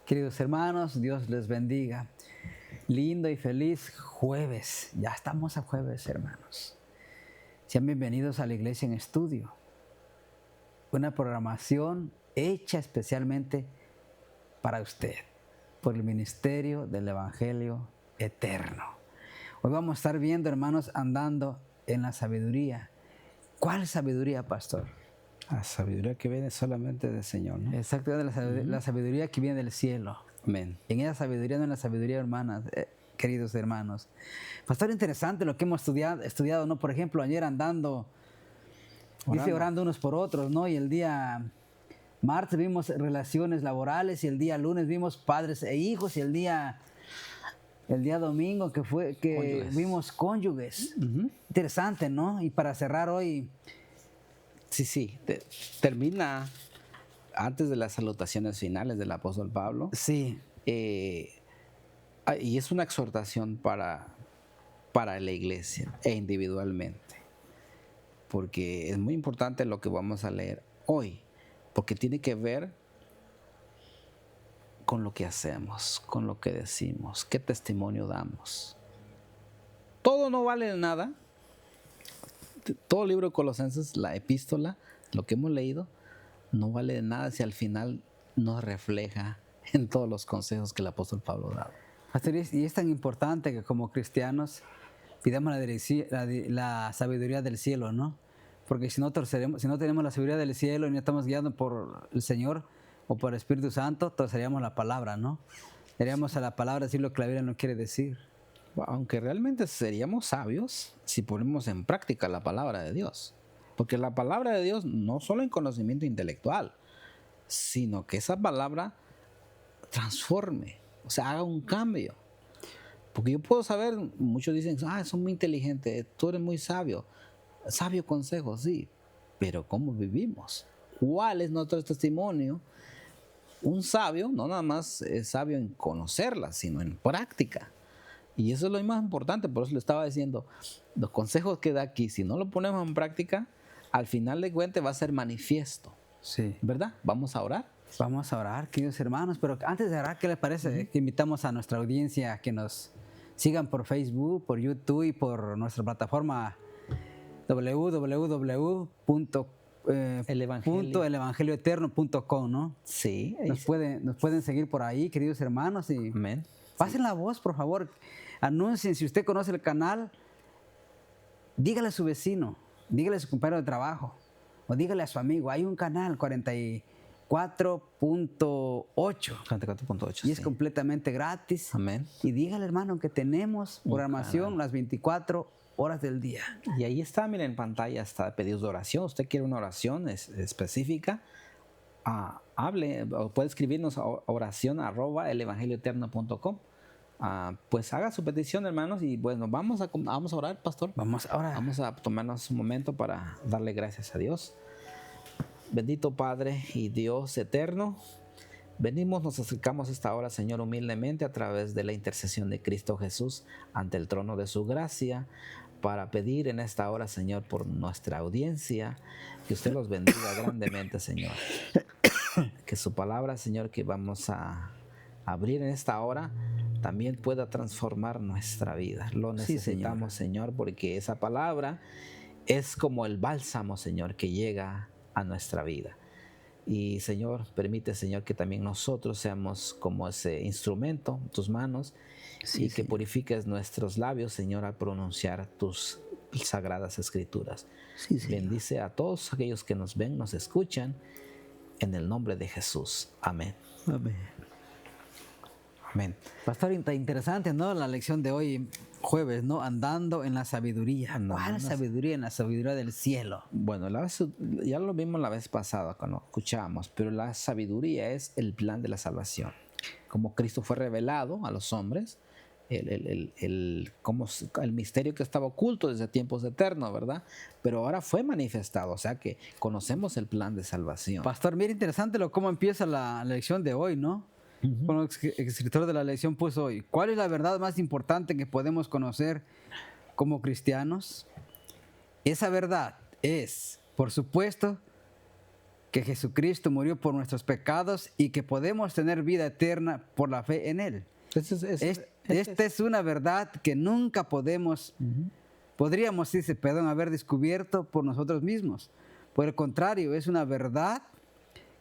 Queridos hermanos, Dios les bendiga. Lindo y feliz jueves. Ya estamos a jueves, hermanos. Sean bienvenidos a la Iglesia en Estudio. Una programación hecha especialmente para usted, por el ministerio del Evangelio Eterno. Hoy vamos a estar viendo, hermanos, andando en la sabiduría. ¿Cuál sabiduría, pastor? La sabiduría que viene solamente del Señor, ¿no? Exactamente, la sabiduría que viene del cielo. Amén. En esa sabiduría, no en la sabiduría, hermanas, queridos hermanos. Pastor, interesante lo que hemos estudiado, ¿no? Por ejemplo, ayer andando, dice orando unos por otros, ¿no? Y el día martes vimos relaciones laborales, y el día lunes vimos padres e hijos, y el día domingo cónyuges. Vimos cónyuges. Interesante, ¿no? Y para cerrar hoy... Sí. Termina antes de las salutaciones finales del apóstol Pablo. Sí. Y es una exhortación para la iglesia e individualmente. Porque es muy importante lo que vamos a leer hoy. Porque tiene que ver con lo que hacemos, con lo que decimos, qué testimonio damos. Todo no vale de nada. Todo el libro de Colosenses, la epístola, lo que hemos leído, no vale de nada si al final no refleja en todos los consejos que el apóstol Pablo da. Pastor, y es tan importante que como cristianos pidamos la sabiduría del cielo, ¿no? Porque si no tenemos la sabiduría del cielo y no estamos guiados por el Señor o por el Espíritu Santo, torceríamos la palabra, ¿no? Daríamos a la palabra decir lo que la Biblia no quiere decir. Aunque realmente seríamos sabios si ponemos en práctica la palabra de Dios. Porque la palabra de Dios no solo en conocimiento intelectual, sino que esa palabra transforme, o sea, haga un cambio. Porque yo puedo saber, muchos dicen, son muy inteligentes, tú eres muy sabio. Sabio consejo, sí, pero ¿cómo vivimos? ¿Cuál es nuestro testimonio? Un sabio no nada más es sabio en conocerla, sino en práctica. Y eso es lo más importante, por eso le estaba diciendo, los consejos que da aquí, si no lo ponemos en práctica, al final de cuentas va a ser manifiesto. Sí. ¿Verdad? ¿Vamos a orar? Vamos a orar, queridos hermanos, pero antes de orar, ¿qué les parece? Que invitamos a nuestra audiencia a que nos sigan por Facebook, por YouTube y por nuestra plataforma www.elevangelioeterno.com, ¿no? Sí. Nos pueden seguir por ahí, queridos hermanos, y Amén. Pasen la voz, por favor. Anuncien, si usted conoce el canal, dígale a su vecino, dígale a su compañero de trabajo, o dígale a su amigo, hay un canal 44.8. Y es completamente gratis. Amén. Y dígale, hermano, que tenemos programación las 24 horas del día. Y ahí está, miren, en pantalla está pedidos de oración. Usted quiere una oración específica, hable, o puede escribirnos a oración@elevangelioeterno.com. Pues haga su petición, hermanos, y bueno, vamos a orar, pastor. Vamos a orar. Vamos a tomarnos un momento para darle gracias a Dios. Bendito Padre y Dios eterno, nos acercamos a esta hora, Señor, humildemente a través de la intercesión de Cristo Jesús ante el trono de su gracia, para pedir en esta hora, Señor, por nuestra audiencia, que usted los bendiga grandemente, Señor. Que su palabra, Señor, que vamos a abrir en esta hora, también pueda transformar nuestra vida. Lo necesitamos, sí, Señor, porque esa palabra es como el bálsamo, Señor, que llega a nuestra vida. Y, Señor, permite, Señor, que también nosotros seamos como ese instrumento en tus manos, sí, y que purifiques nuestros labios, Señor, al pronunciar tus sagradas escrituras. Sí, bendice a todos aquellos que nos ven, nos escuchan, en el nombre de Jesús. Amén. Amén. Amén. Pastor, interesante, ¿no? La lección de hoy, jueves, ¿no? Andando en la sabiduría. ¿Cuál sabiduría? En la sabiduría del cielo. Bueno, ya lo vimos la vez pasada cuando escuchábamos, pero la sabiduría es el plan de la salvación. Como Cristo fue revelado a los hombres, el misterio que estaba oculto desde tiempos eternos, ¿verdad? Pero ahora fue manifestado, o sea que conocemos el plan de salvación. Pastor, mira, interesante cómo empieza la lección de hoy, ¿no? Bueno, el escritor de la lección puso hoy: ¿cuál es la verdad más importante que podemos conocer como cristianos? Esa verdad es, por supuesto, que Jesucristo murió por nuestros pecados y que podemos tener vida eterna por la fe en Él. Esta es una verdad que nunca podríamos, haber descubierto por nosotros mismos. Por el contrario, es una verdad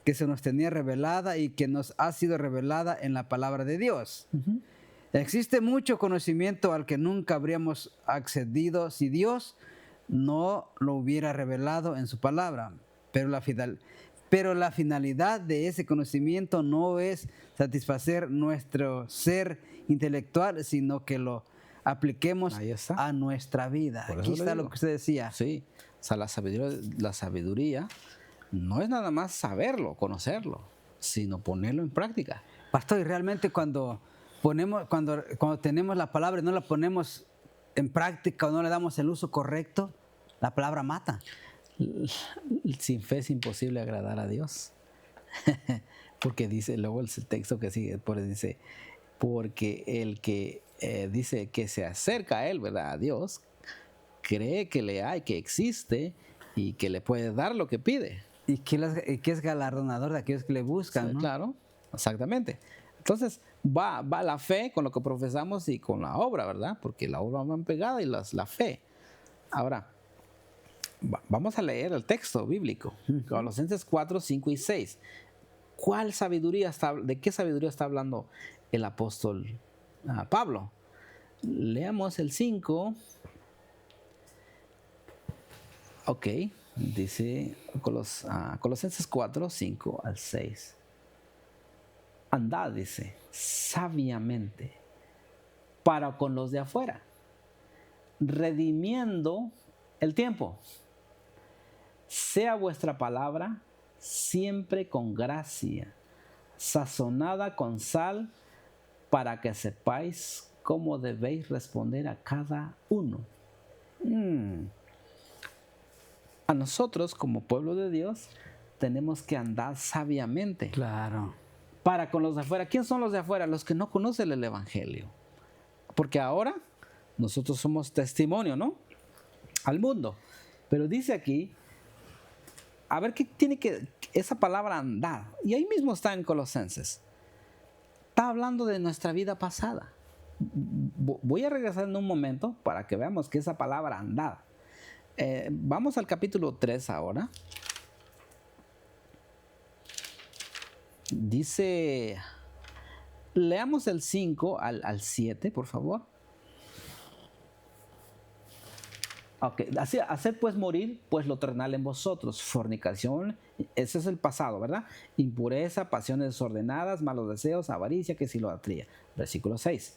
que se nos tenía revelada y que nos ha sido revelada en la palabra de Dios. Existe mucho conocimiento al que nunca habríamos accedido si Dios no lo hubiera revelado en su palabra. Pero la finalidad de ese conocimiento no es satisfacer nuestro ser intelectual, sino que lo apliquemos a nuestra vida. Aquí está lo que usted decía. Sí, o sea, la sabiduría no es nada más saberlo, conocerlo, sino ponerlo en práctica. Pastor, y realmente cuando tenemos la palabra y no la ponemos en práctica o no le damos el uso correcto, la palabra mata. Sin fe es imposible agradar a Dios. Porque dice, luego el texto que sigue, dice, porque el que dice que se acerca a Él, ¿verdad? A Dios, cree que le hay, que existe y que le puede dar lo que pide. Y que es galardonador de aquellos que le buscan, Sí, ¿no? claro, exactamente. Entonces va la fe con lo que profesamos y con la obra, ¿verdad? Porque la obra va pegada y la fe. Ahora, vamos a leer el texto bíblico, Colosenses 4, 5 y 6. ¿De qué sabiduría está hablando el apóstol Pablo? Leamos el 5. Ok, dice Colosenses 4, 5 al 6. Andad, dice, sabiamente para con los de afuera, redimiendo el tiempo. Sea vuestra palabra siempre con gracia, sazonada con sal, para que sepáis cómo debéis responder a cada uno. A nosotros, como pueblo de Dios, tenemos que andar sabiamente. Claro. Para con los de afuera. ¿Quién son los de afuera? Los que no conocen el Evangelio. Porque ahora nosotros somos testimonio, ¿no? Al mundo. Pero dice aquí, a ver qué tiene que esa palabra andar. Y ahí mismo está en Colosenses. Está hablando de nuestra vida pasada. Voy a regresar en un momento para que veamos que esa palabra andar. Vamos al capítulo 3 ahora. Dice, leamos el 5 al 7, por favor. Ok, haced pues morir pues lo terrenal en vosotros, fornicación, ese es el pasado, ¿verdad? Impureza, pasiones desordenadas, malos deseos, avaricia, que es idolatría. Versículo 6.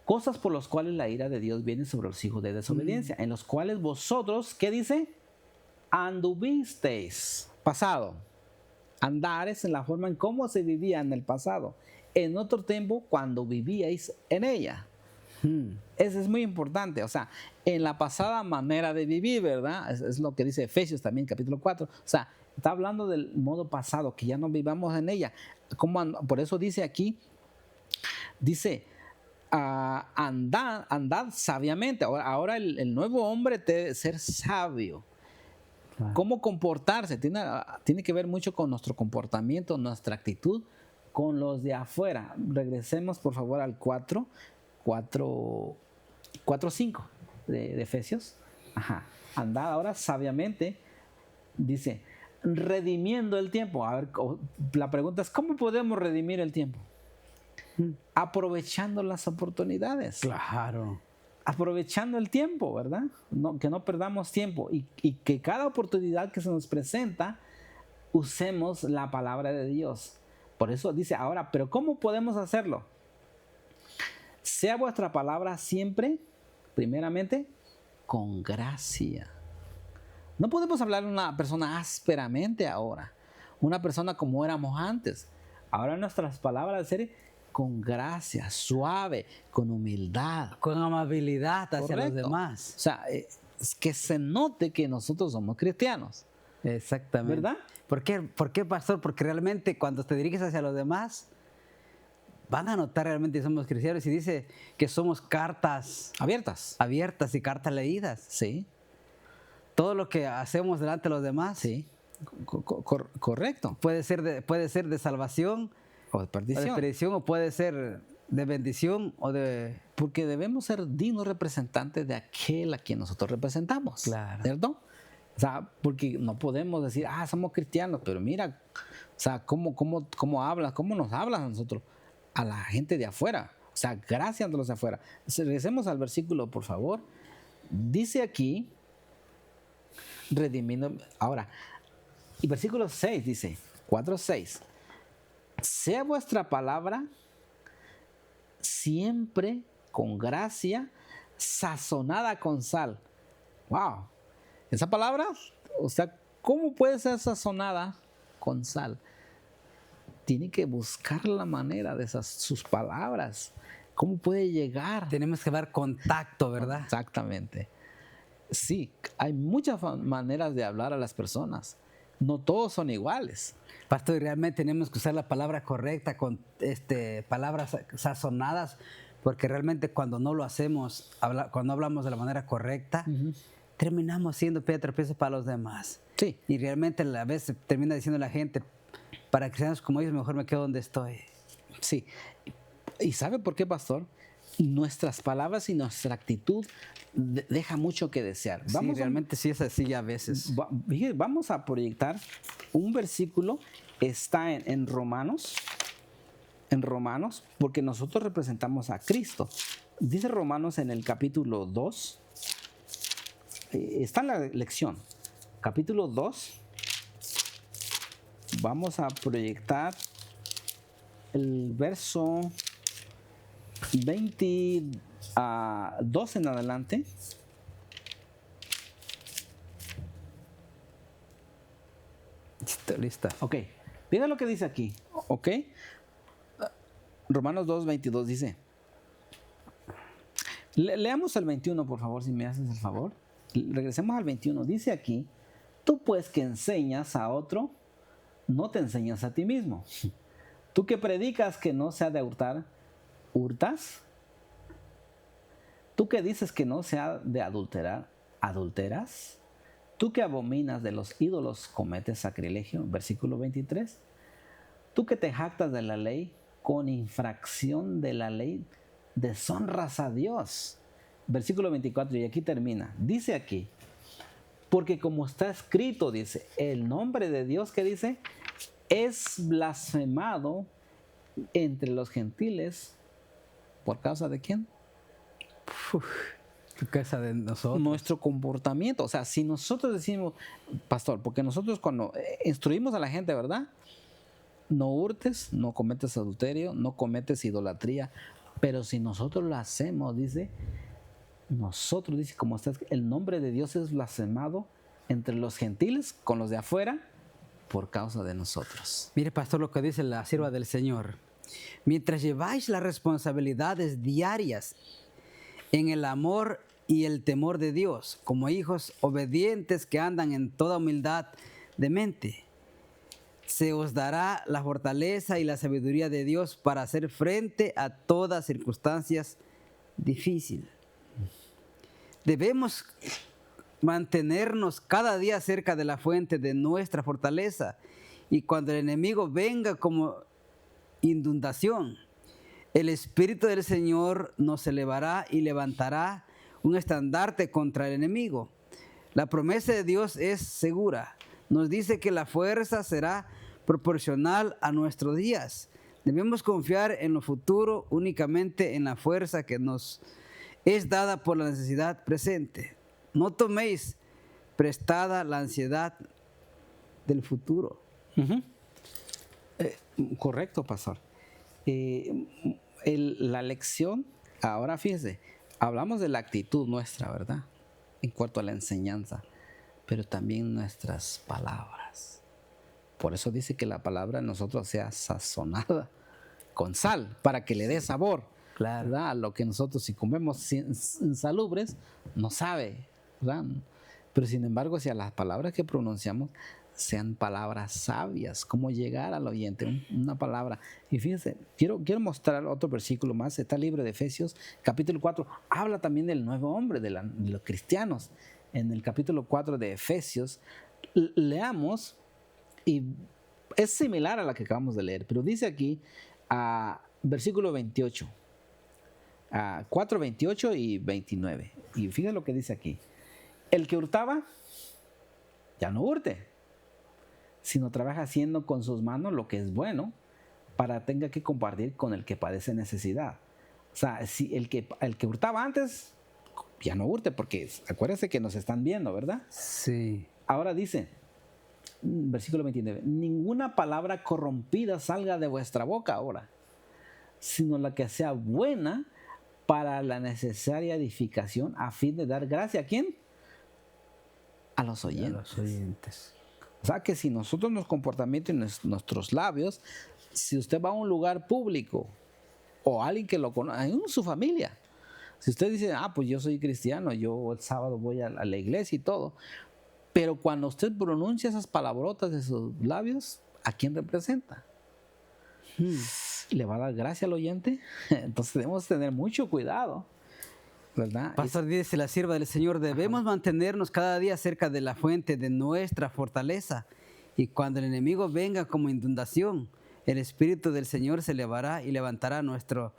Cosas por las cuales la ira de Dios viene sobre los hijos de desobediencia, en los cuales vosotros, ¿qué dice? Anduvisteis. Pasado. Andar es en la forma en cómo se vivía en el pasado. En otro tiempo, cuando vivíais en ella. Eso es muy importante, o sea, en la pasada manera de vivir, ¿verdad? Es lo que dice Efesios también, capítulo 4. O sea, está hablando del modo pasado, que ya no vivamos en ella. Por eso dice aquí, dice, andad sabiamente. Ahora el nuevo hombre debe ser sabio. Claro. ¿Cómo comportarse? Tiene que ver mucho con nuestro comportamiento, nuestra actitud con los de afuera. Regresemos, por favor, al 4:5 de Efesios. Andad ahora sabiamente, dice, redimiendo el tiempo. A ver, la pregunta es, ¿cómo podemos redimir el tiempo? Aprovechando las oportunidades. Claro. Aprovechando el tiempo, ¿verdad? Que no perdamos tiempo y que cada oportunidad que se nos presenta usemos la palabra de Dios. Por eso dice ahora, ¿pero cómo podemos hacerlo? Sea vuestra palabra siempre, primeramente, con gracia. No podemos hablar a una persona ásperamente ahora, una persona como éramos antes. Ahora nuestras palabras deben ser con gracia, suave, con humildad. Con amabilidad hacia Correcto. Los demás. O sea, es que se note que nosotros somos cristianos. Exactamente. ¿Verdad? ¿Por qué, pastor? Porque realmente cuando te diriges hacia los demás, van a notar realmente que somos cristianos. Y dice que somos cartas abiertas y cartas leídas. Sí. Todo lo que hacemos delante de los demás, Sí. Correcto. Puede ser de salvación, O de o de perdición. perdición, o puede ser de bendición o de... Porque debemos ser dignos representantes de aquel a quien nosotros representamos. Claro. ¿Cierto? O sea, porque no podemos decir, somos cristianos, pero mira, o sea, cómo hablas, cómo nos hablas a nosotros, a la gente de afuera. O sea, gracias a los de afuera. Regresemos al versículo, por favor. Dice aquí, redimiendo. Ahora, y versículo 6 dice, 4:6. Sea vuestra palabra siempre con gracia, sazonada con sal. Wow. Esa palabra, o sea, ¿cómo puede ser sazonada con sal? Tiene que buscar la manera de sus palabras. ¿Cómo puede llegar? Tenemos que dar contacto, ¿verdad? Exactamente. Sí, hay muchas maneras de hablar a las personas. No todos son iguales. Pastor, y realmente tenemos que usar la palabra correcta, con palabras sazonadas, porque realmente cuando no lo hacemos, cuando hablamos de la manera correcta, terminamos siendo piedra de tropiezo para los demás. Sí. Y realmente a veces termina diciendo la gente, para cristianos como ellos, mejor me quedo donde estoy. Sí. ¿Y sabe por qué, pastor? Nuestras palabras y nuestra actitud deja mucho que desear. Sí, realmente sí es así a veces. Vamos a proyectar un versículo, está en Romanos, porque nosotros representamos a Cristo. Dice Romanos en el capítulo 2, está en la lección, capítulo 2, vamos a proyectar el verso 22 en adelante. Lista. Ok, mira lo que dice aquí, ok. Romanos 2:22 dice. Leamos el 21, por favor, si me haces el favor. Regresemos al 21. Dice aquí, tú pues que enseñas a otro, no te enseñas a ti mismo. Tú que predicas que no se ha de hurtar, ¿hurtas? Tú que dices que no se ha de adulterar, ¿adulteras? Tú que abominas de los ídolos, cometes sacrilegio. Versículo 23. Tú que te jactas de la ley, con infracción de la ley, deshonras a Dios. Versículo 24, y aquí termina. Dice aquí, porque como está escrito, dice, el nombre de Dios, ¿qué dice? Es blasfemado entre los gentiles. ¿Por causa de quién? Por causa de nosotros. Nuestro comportamiento. O sea, si nosotros decimos, pastor, porque nosotros cuando instruimos a la gente, ¿verdad? No hurtes, no cometes adulterio, no cometes idolatría. Pero si nosotros lo hacemos, dice, como está, el nombre de Dios es blasfemado entre los gentiles, con los de afuera, por causa de nosotros. Mire, pastor, lo que dice la sierva del Señor. Mientras lleváis las responsabilidades diarias en el amor y el temor de Dios, como hijos obedientes que andan en toda humildad de mente, se os dará la fortaleza y la sabiduría de Dios para hacer frente a todas circunstancias difíciles. Debemos mantenernos cada día cerca de la fuente de nuestra fortaleza, y cuando el enemigo venga como inundación, el Espíritu del Señor nos elevará y levantará un estandarte contra el enemigo. La promesa de Dios es segura. Nos dice que la fuerza será proporcional a nuestros días. Debemos confiar en lo futuro únicamente en la fuerza que nos es dada por la necesidad presente. No toméis prestada la ansiedad del futuro. Correcto, pastor. La lección, ahora fíjese, hablamos de la actitud nuestra, ¿verdad? En cuanto a la enseñanza, pero también nuestras palabras. Por eso dice que la palabra en nosotros sea sazonada con sal, para que le dé sabor. Claro. ¿Verdad? Lo que nosotros, si comemos insalubres, no sabe, ¿verdad? Pero sin embargo, si a las palabras que pronunciamos sean palabras sabias, cómo llegar al oyente, una palabra. Y fíjense, quiero mostrar otro versículo más, está el libro de Efesios, capítulo 4, habla también del nuevo hombre, de los cristianos. En el capítulo 4 de Efesios, leamos Y es similar a la que acabamos de leer, pero dice aquí, versículo 28, 4, 28 y 29. Y fíjate lo que dice aquí. El que hurtaba, ya no hurte, sino trabaja haciendo con sus manos lo que es bueno, para tenga que compartir con el que padece necesidad. O sea, si el que hurtaba antes, ya no hurte, porque acuérdense que nos están viendo, ¿verdad? Sí. Ahora dice, versículo 29, ninguna palabra corrompida salga de vuestra boca ahora, sino la que sea buena para la necesaria edificación, a fin de dar gracia. ¿A quién? A los oyentes. A los oyentes. O sea que si nosotros nos comportamientos y nuestros labios, si usted va a un lugar público o alguien que lo conoce, en su familia, si usted dice, pues yo soy cristiano, yo el sábado voy a la iglesia y todo, pero cuando usted pronuncia esas palabrotas de sus labios, ¿a quién representa? ¿Le va a dar gracia al oyente? Entonces debemos tener mucho cuidado, ¿verdad? Pastor, dice la sierva del Señor, debemos mantenernos cada día cerca de la fuente de nuestra fortaleza, y cuando el enemigo venga como inundación, el Espíritu del Señor se elevará y levantará nuestro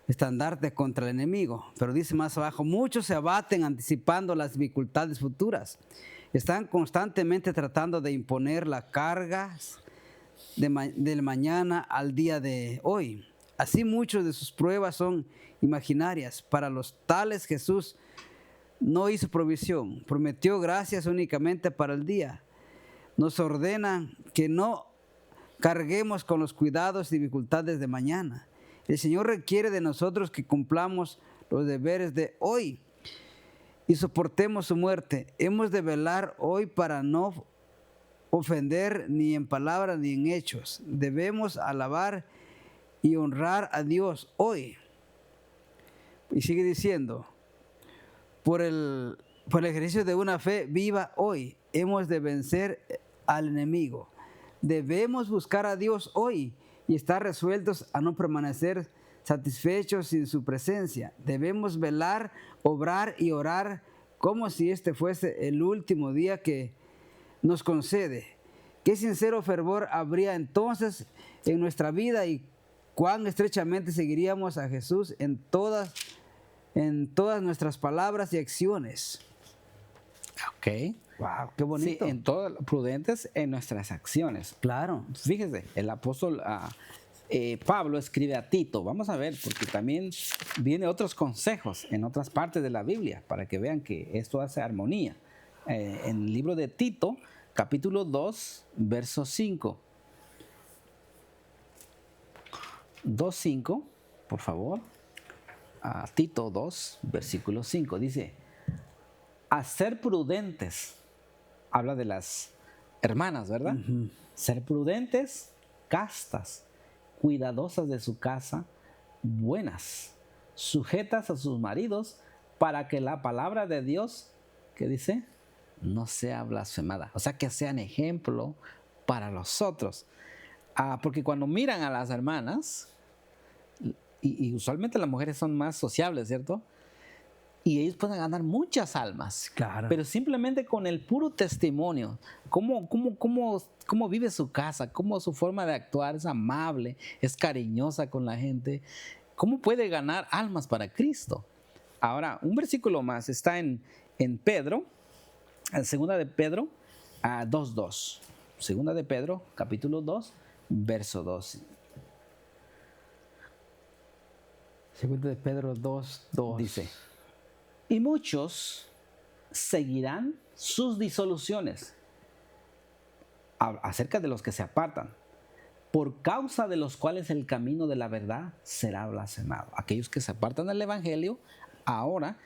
estandarte contra el enemigo. Pero dice más abajo, muchos se abaten anticipando las dificultades futuras. Están constantemente tratando de imponer las cargas del mañana al día de hoy. Así muchas de sus pruebas son imaginarias. Para los tales Jesús no hizo provisión, prometió gracias únicamente para el día. Nos ordena que no carguemos con los cuidados y dificultades de mañana. El Señor requiere de nosotros que cumplamos los deberes de hoy y soportemos su muerte. Hemos de velar hoy para no ofender ni en palabras ni en hechos. Debemos alabar y honrar a Dios hoy. Y sigue diciendo, por el ejercicio de una fe viva hoy, hemos de vencer al enemigo. Debemos buscar a Dios hoy y estar resueltos a no permanecer satisfechos sin su presencia. Debemos velar, obrar y orar como si este fuese el último día que nos concede. Qué sincero fervor habría entonces en nuestra vida y cuán estrechamente seguiríamos a Jesús en todas nuestras palabras y acciones. Ok. Wow, qué bonito. Sí, prudentes en nuestras acciones. Claro. Fíjese, el apóstol Pablo escribe a Tito. Vamos a ver, porque también viene otros consejos en otras partes de la Biblia para que vean que esto hace armonía. En el libro de Tito, capítulo 2, verso 5. 2:5, por favor. Tito 2, versículo 5. Dice, a ser prudentes. Habla de las hermanas, ¿verdad? Uh-huh. Ser prudentes, castas, cuidadosas de su casa, buenas, sujetas a sus maridos, para que la palabra de Dios, ¿qué dice? No sea blasfemada. O sea, que sean ejemplo para los otros. Porque cuando miran a las hermanas, y usualmente las mujeres son más sociables, ¿cierto? Y ellos pueden ganar muchas almas. Claro. Pero simplemente con el puro testimonio, cómo vive su casa, cómo su forma de actuar es amable, es cariñosa con la gente, cómo puede ganar almas para Cristo. Ahora, un versículo más está en Pedro, en segunda de Pedro 2:2. Segunda de Pedro, capítulo 2, verso 2. Segunda de Pedro 2:2. Dice, y muchos seguirán sus disoluciones, acerca de los que se apartan, por causa de los cuales el camino de la verdad será blasfemado. Aquellos que se apartan del evangelio, ahora,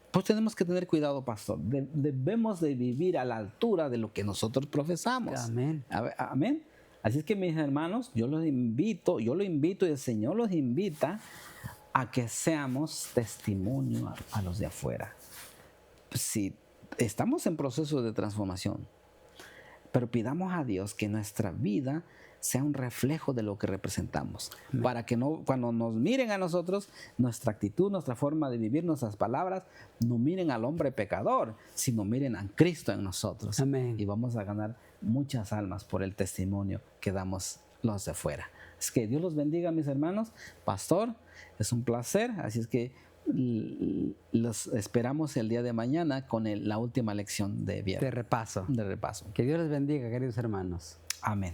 pues tenemos que tener cuidado, pastor. Debemos de vivir a la altura de lo que nosotros profesamos. Amén. Amén. Así es que, mis hermanos, yo lo invito y el Señor los invita a que seamos testimonio a los de afuera. Si estamos en proceso de transformación, pero pidamos a Dios que nuestra vida sea un reflejo de lo que representamos. Para que no, cuando nos miren a nosotros, nuestra actitud, nuestra forma de vivir, nuestras palabras, no miren al hombre pecador, sino miren a Cristo en nosotros. Amén. Y vamos a ganar muchas almas por el testimonio que damos los de fuera. Es que Dios los bendiga, mis hermanos. Pastor, es un placer. Así es que los esperamos el día de mañana con la última lección de viernes. De repaso. De repaso. Que Dios les bendiga, queridos hermanos. Amén.